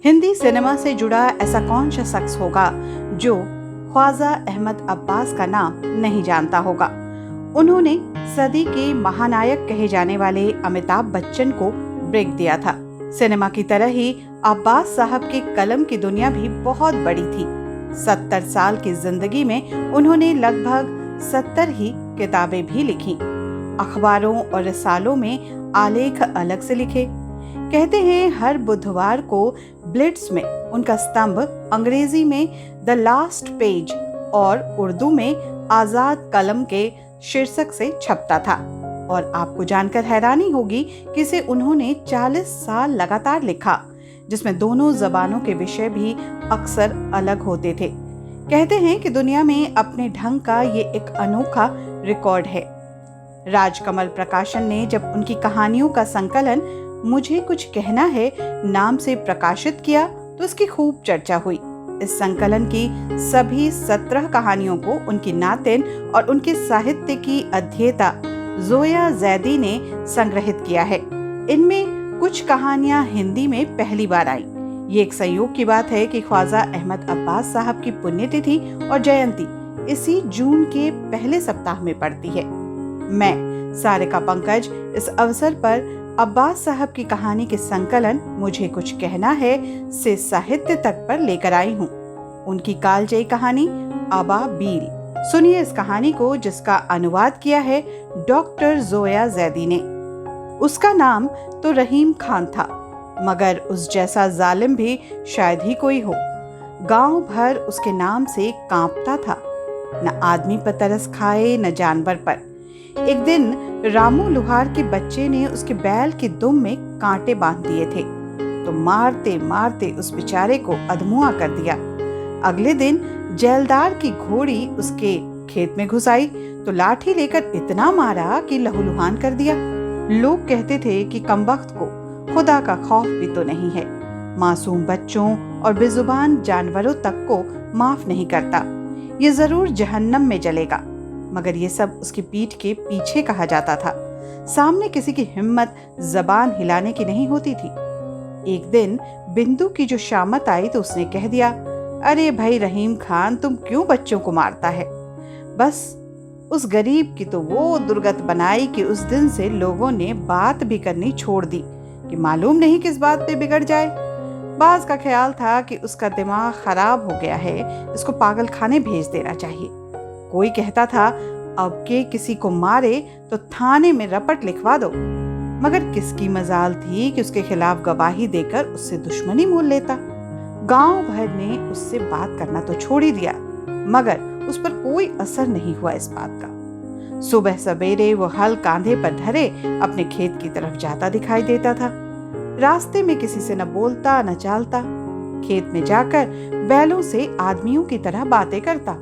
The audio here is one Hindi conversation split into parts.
हिंदी सिनेमा से जुड़ा ऐसा कौन सा शख्स होगा जो ख्वाजा अहमद अब्बास का नाम नहीं जानता होगा। उन्होंने सदी के महानायक कहे जाने वाले अमिताभ बच्चन को ब्रेक दिया था। सिनेमा की तरह ही अब्बास साहब की कलम की दुनिया भी बहुत बड़ी थी। 70 साल की जिंदगी में उन्होंने लगभग 70 ही किताबें भी लिखी। अखबारों और रिसालों में आलेख अलग से लिखे। कहते हैं हर बुधवार को ब्लिट्स में उनका स्तंभ अंग्रेजी में द लास्ट पेज और उर्दू में आजाद कलम के शीर्षक से छपता था। और आपको जानकर हैरानी होगी कि इसे उन्होंने 40 साल लगातार लिखा, जिसमें दोनों जबानों के विषय भी अक्सर अलग होते थे। कहते हैं कि दुनिया में अपने ढंग का ये एक अनोखा रिकॉर्ड है। राजकमल प्रकाशन ने जब उनकी कहानियों का संकलन मुझे कुछ कहना है नाम से प्रकाशित किया तो इसकी खूब चर्चा हुई। इस संकलन की सभी 17 कहानियों को उनकी नातिन और उनके साहित्य की अध्येता जोया जैदी ने संग्रहित किया है। इनमें कुछ कहानियां हिंदी में पहली बार आई। ये एक संयोग की बात है कि ख्वाजा अहमद अब्बास साहब की पुण्यतिथि और जयंती इसी जून के पहले सप्ताह में पड़ती है। मैं सारिका पंकज इस अवसर पर अब्बास साहब की कहानी के संकलन मुझे कुछ कहना है से साहित्य तक पर लेकर आई हूँ। उनकी कालजयी कहानी अबाबील। सुनिए इस कहानी को, जिसका अनुवाद किया है डॉक्टर जोया जैदी ने। उसका नाम तो रहीम खान था, मगर उस जैसा जालिम भी शायद ही कोई हो। गांव भर उसके नाम से कांपता था। न आदमी पर तरस खाए न जानवर पर। एक दिन रामू लुहार के बच्चे ने उसके बैल की दुम में कांटे बांध दिए थे, तो मारते मारते उस बेचारे को अधमुआ कर दिया। अगले दिन जैलदार की घोड़ी उसके खेत में घुस आई तो लाठी लेकर इतना मारा कि लहूलुहान कर दिया। लोग कहते थे कि कमबख्त को खुदा का खौफ भी तो नहीं है। मासूम बच्चों और बेजुबान जानवरों तक को माफ नहीं करता। ये जरूर जहन्नम में जलेगा। मगर ये सब उसकी पीठ के पीछे कहा जाता था। सामने किसी की हिम्मत जबान हिलाने की नहीं होती थी। एक दिन बिंदु की जो शामत आई तो उसने कह दिया, अरे भाई रहीम खान, तुम क्यों बच्चों को मारता है? बस उस गरीब की तो वो दुर्गत बनाई कि उस दिन से लोगों ने बात भी करनी छोड़ दी कि मालूम नहीं किस बात पे बिगड़ जाए। बाज का ख्याल था कि उसका दिमाग खराब हो गया है, इसको पागल खाने भेज देना चाहिए। कोई कहता था अब के किसी को मारे तो थाने में रपट लिखवा दो। मगर किसकी मजाल थी कि उसके खिलाफ गवाही देकर उससे दुश्मनी मोल लेता। गांव भर ने उससे बात करना तो छोड़ ही दिया, मगर उस पर कोई असर नहीं हुआ इस बात का। सुबह सवेरे वो हल कांधे पर धरे अपने खेत की तरफ जाता दिखाई देता था। रास्ते में किसी से न बोलता न चालता। खेत में जाकर बैलों से आदमियों की तरह बातें करता।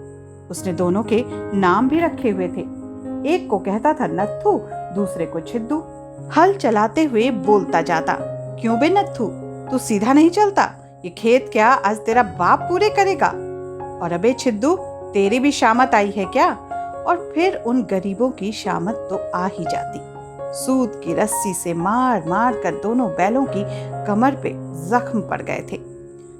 उसने दोनों के नाम भी रखे हुए थे। एक को कहता था नत्थू, दूसरे को छिद्दू। हल चलाते हुए बोलता जाता, क्यों बे नत्थू, तू सीधा नहीं चलता? ये खेत क्या आज तेरा बाप पूरे करेगा? और अबे छिद्दू, तेरी भी शामत आई है क्या? और फिर उन गरीबों की शामत तो आ ही जाती। सूत की रस्सी से मार मार कर दोनों बैलों की कमर पे जख्म पड़ गए थे।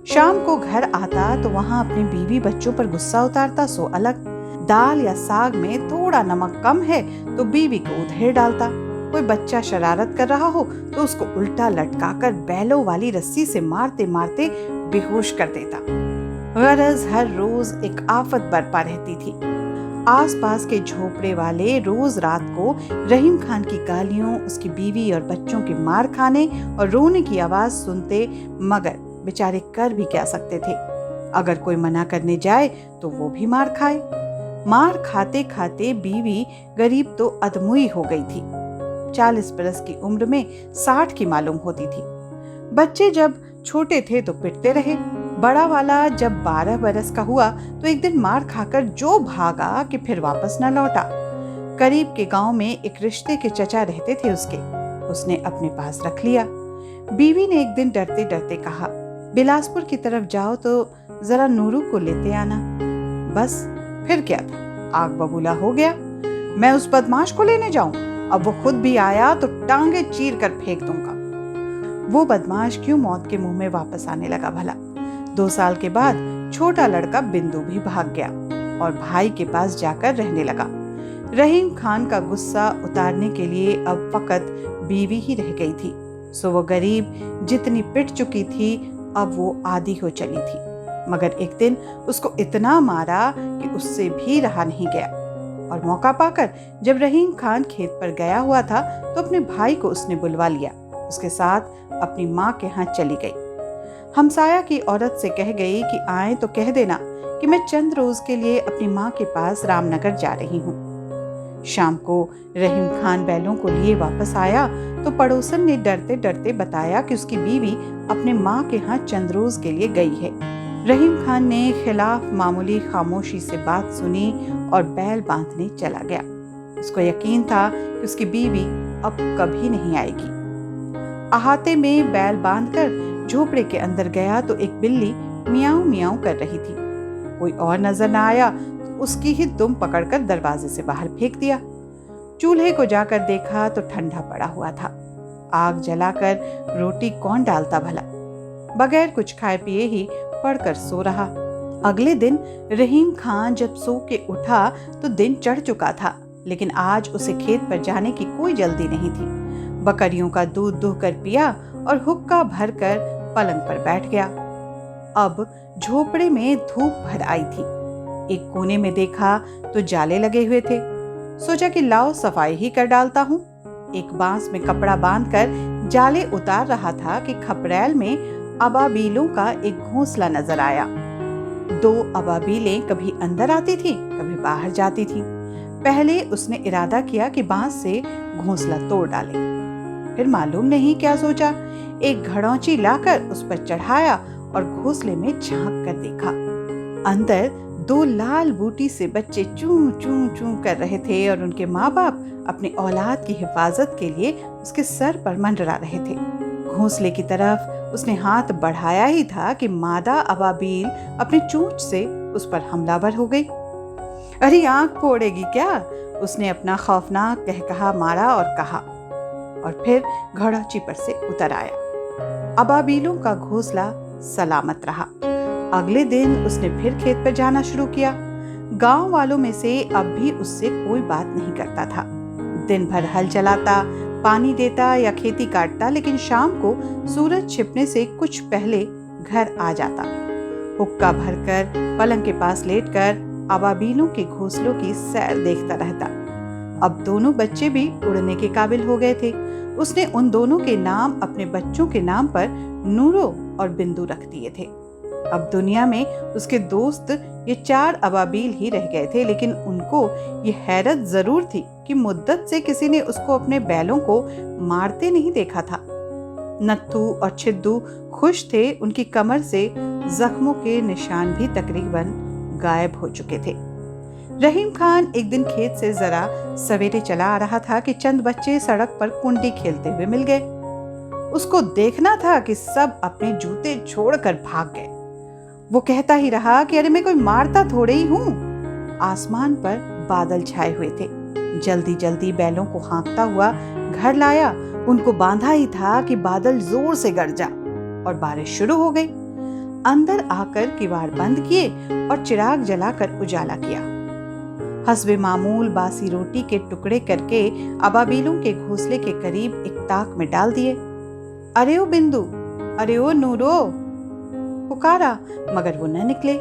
शाम को घर आता तो वहां अपने बीवी बच्चों पर गुस्सा उतारता सो अलग। दाल या साग में थोड़ा नमक कम है तो बीवी को उधेड़ डालता। कोई बच्चा शरारत कर रहा हो तो उसको उल्टा लटकाकर बैलों वाली रस्सी से मारते मारते बेहोश कर देता। गरज हर रोज एक आफत बरपा रहती थी। आसपास के झोपड़े वाले रोज रात को रहीम खान की गालियों, उसकी बीवी और बच्चों के मार खाने और रोने की आवाज सुनते, मगर बेचारे कर भी क्या सकते थे। अगर कोई मना करने जाए तो वो भी मार खाए। मार खाते खाते बीवी गरीब तो अधमुई हो गई थी। 40 बरस की उम्र में 60 की मालूम होती थी। बच्चे जब छोटे थे तो पिटते रहे। बड़ा वाला जब 12 बरस का हुआ तो एक दिन मार खाकर जो भागा कि फिर वापस न लौटा। करीब के गांव में एक रिश्ते के चचा रहते थे उसने अपने पास रख लिया। बीवी ने एक दिन डरते डरते कहा, बिलासपुर की तरफ जाओ तो जरा नूरू को लेते आना। बस फिर क्या था, आग बबूला हो गया। मैं उस बदमाश को लेने जाऊं? अब वो खुद भी आया तो टांगे चीर कर फेंक दूंगा। वो बदमाश क्यों मौत के मुंह में वापस आने लगा भला? 2 साल के बाद छोटा लड़का बिंदु भी भाग गया और भाई के पास जाकर रहने लगा। रहीम खान का गुस्सा उतारने के लिए अब फकत बीवी ही रह गई थी, सो वो गरीब जितनी पिट चुकी थी अब वो आदी हो चली थी। मगर एक दिन उसको इतना मारा कि उससे भी रहा नहीं गया और मौका पाकर जब रहीम खान खेत पर गया हुआ था तो अपने भाई को उसने बुलवा लिया। उसके साथ अपनी माँ के यहाँ चली गई। हमसाया की औरत से कह गई कि आए तो कह देना कि मैं चंद रोज के लिए अपनी माँ के पास रामनगर जा रही हूँ। शाम को रहीम खान बैलों को लिए वापस आया तो पड़ोसन ने डरते डरते बताया कि उसकी बीवी अपने माँ के यहाँ चंद रोज के लिए गई है। रहीम खान ने खिलाफ मामूली खामोशी से बात सुनी और बैल बांधने चला गया। उसको यकीन था कि उसकी बीवी अब कभी नहीं आएगी। अहाते में बैल बांधकर झोपड़े के अंदर गया तो एक बिल्ली मियाऊं मियाऊं कर रही थी। कोई और नजर न आया तो उसकी ही दुम पकड़कर दरवाजे से बाहर फेंक दिया। चूल्हे को जाकर देखा तो ठंडा पड़ा हुआ था। आग जलाकर रोटी कौन डालता भला? बगैर कुछ खाए पिए ही पड़कर सो रहा। अगले दिन रहीम खान जब सो के उठा तो दिन चढ़ चुका था, लेकिन आज उसे खेत पर जाने की कोई जल्दी नहीं थी। बकरियों का दूध दुह कर पिया और हुक्का भरकर पलंग पर बैठ गया। अब झोपड़े में धूप भर आई थी। एक कोने में देखा तो जाले लगे हुए थे। सोचा कि लाओ सफाई ही कर डालता हूँ। एक बांस में कपड़ा बांधकर जाले उतार रहा था कि खपरेल में अबाबीलों का एक घोंसला नजर आया। 2 अबाबीलें कभी अंदर आती थी, कभी बाहर जाती थी। पहले उसने इरादा किया कि बांस से घोंसला तोड़ डाले। फिर मालूम नहीं क्या सोचा, एक घड़ौंची लाकर उस पर चढ़ाया और घोंसले में झांक कर देखा। अंदर 2 लाल बूटी से बच्चे चूं चूं चूं कर रहे थे और उनके माँ बाप अपनी औलाद की हिफाजत के लिए उसके सर पर मंडरा रहे थे। घोंसले की तरफ उसने हाथ बढ़ाया ही था कि मादा अबाबील अपनी चोंच से उस पर हमलावर हो गई। अरे आंख फोड़ेगी क्या? उसने अपना खौफनाक कहकहा मारा और कहा, और फिर घड़ौची पर से उतर आया। अबाबीलों का घोंसला सलामत रहा। अगले दिन उसने फिर खेत पर जाना शुरू किया। गांव वालों में से अब भी उससे कोई बात नहीं करता था। दिन भर हल चलाता, पानी देता या खेती काटता, लेकिन शाम को सूरज छिपने से कुछ पहले घर आ जाता। हुक्का भरकर पलंग के पास लेटकर अबाबीलों के घोंसलों की सैर देखता रहता। अब दोनों बच्चे भी उड़ने के काबिल हो गए थे। उसने उन दोनों के नाम अपने बच्चों के नाम पर नूरो और बिंदु रख दिए थे। अब दुनिया में उसके दोस्त ये 4 अबाबील ही रह गए थे, लेकिन उनको ये हैरत जरूर थी कि मुद्दत से किसी ने उसको अपने बैलों को मारते नहीं देखा था। नत्थू और छिद्दू खुश थे। उनकी कमर से जख्मों के निशान भी तकरीबन गायब हो चुके थे। रहीम खान एक दिन खेत से जरा सवेरे चला आ रहा था कि चंद बच्चे सड़क पर कुंडी खेलते हुए मिल गए। उसको देखना था कि सब अपने जूते छोड़कर भाग गए। वो कहता ही रहा कि अरे मैं कोई मारता थोड़े ही हूँ। आसमान पर बादल छाए हुए थे। जल्दी जल्दी बैलों को हाँकता हुआ घर लाया। उनको बांधा ही था कि बादल जोर से गरजा और बारिश शुरू हो गई। अंदर आकर किवाड़ बंद किए और चिराग जलाकर उजाला किया। हस्बे मामूल बासी रोटी के टुकड़े करके अबाबीलों के घोंसले के करीब एक ताक में डाल दिए। अरे ओ बिंदु, अरे ओ नूरो, पुकारा, मगर वो न निकले।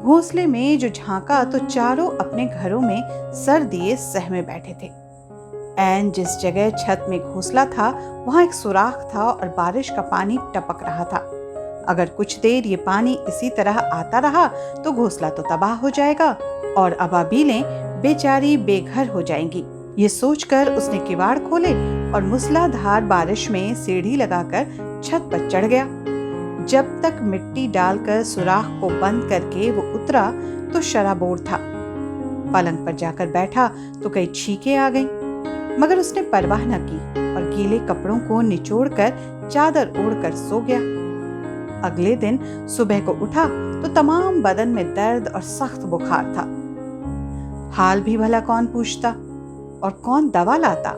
घोंसले में जो झांका तो चारों अपने घरों में सर दिए सहमे बैठे थे। ऐन जिस जगह छत में घोंसला था वहां एक सुराख था और बारिश का पानी टपक रहा था। अगर कुछ देर ये पानी इसी तरह आता रहा तो घोंसला तो तबाह हो जाएगा और अबाबीलें बेचारी बेघर हो जाएंगी। ये सोचकर उसने किवाड़ खोले और मूसलाधार बारिश में सीढ़ी लगाकर छत पर चढ़ गया। जब तक मिट्टी डालकर सुराख को बंद करके वो उतरा तो शराबोर था। पलंग पर जाकर बैठा तो कई छींकें आ गईं, मगर उसने परवाह न की और गीले कपड़ों को निचोड़कर चादर ओढ़कर सो गया। अगले दिन सुबह को उठा तो तमाम बदन में दर्द और सख्त बुखार था। हाल भी भला कौन पूछता और कौन दवा लाता।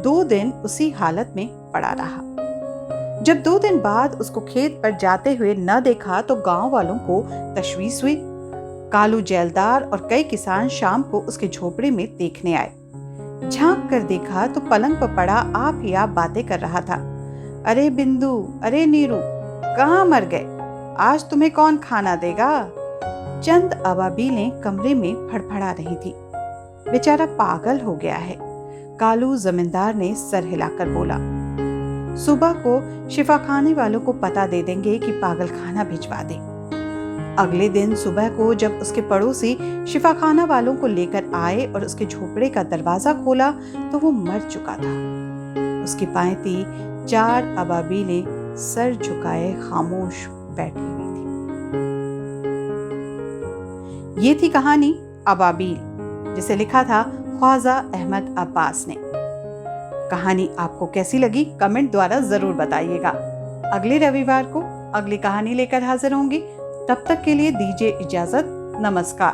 2 दिन उसी हालत में पड़ा रहा। जब 2 दिन बाद उसको खेत पर जाते हुए न देखा तो गांव वालों को तशवीश हुई। कालू जेलदार और कई किसान शाम को उसके झोपड़े में देखने आए। झांक कर देखा तो पलंग पर पड़ा आप ही आप बातें कर रहा था। अरे बिंदु, अरे नीरू, कहाँ मर गए? आज तुम्हें कौन खाना देगा? चंद अबाबीलें कमरे में फड़फड़ा रही थी। बेचारा पागल हो गया है, कालू जमींदार ने सर हिलाकर बोला। सुबह को शिफाखाने वालों को पता दे देंगे कि पागल खाना भिजवा दे। अगले दिन सुबह को जब उसके पड़ोसी शिफाखाना वालों को लेकर आए और उसके झोपड़े का दरवाजा खोला तो वो मर चुका था। उसकी पायती 4 अबाबीलें सर झुकाए खामोश बैठी हुई थी। ये थी कहानी अबाबील, जिसे लिखा था ख्वाजा अहमद अब्बास ने। कहानी आपको कैसी लगी कमेंट द्वारा जरूर बताइएगा। अगले रविवार को अगली कहानी लेकर हाजिर होंगी। तब तक के लिए दीजिए इजाजत। नमस्कार।